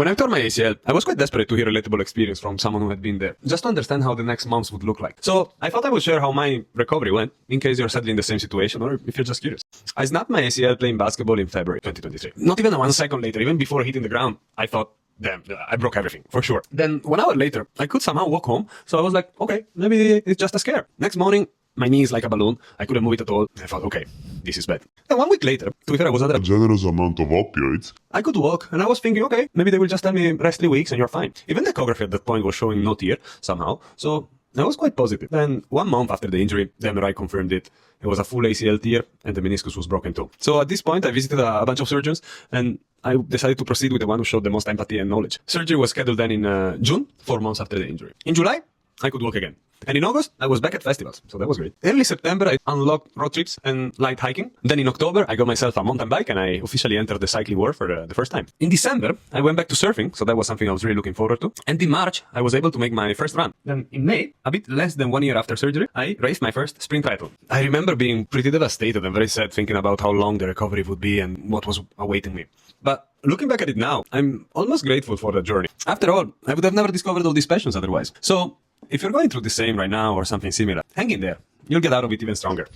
When I tore my ACL, I was quite desperate to hear a relatable experience from someone who had been there, just to understand how the next months would look like. So I thought I would share how my recovery went, in case you're sadly in the same situation or if you're just curious. I snapped my ACL playing basketball in February 2023. Not even 1 second later, even before hitting the ground, I thought, damn, I broke everything, for sure. Then 1 hour later, I could somehow walk home, so I was like, okay, maybe it's just a scare. Next morning, my knee is like a balloon. I couldn't move it at all. I thought, okay, this is bad. Then 1 week later, to be fair, I was under A generous amount of opioids. I could walk, and I was thinking, okay, maybe they will just tell me rest 3 weeks and you're fine. Even the echography at that point was showing no tear somehow, so I was quite positive. Then 1 month after the injury, the MRI confirmed it. It was a full ACL tear, and the meniscus was broken too. So at this point, I visited a bunch of surgeons, and I decided to proceed with the one who showed the most empathy and knowledge. Surgery was scheduled then in June, 4 months after the injury. In July, I could walk again. And in August, I was back at festivals, so that was great. Early September, I unlocked road trips and light hiking. Then in October, I got myself a mountain bike and I officially entered the cycling world for the first time. In December, I went back to surfing, so that was something I was really looking forward to. And in March, I was able to make my first run. Then in May, a bit less than 1 year after surgery, I raced my first sprint triathlon. I remember being pretty devastated and very sad thinking about how long the recovery would be and what was awaiting me. But looking back at it now, I'm almost grateful for that journey. After all, I would have never discovered all these passions otherwise. So if you're going through the same right now or something similar, hang in there. You'll get out of it even stronger.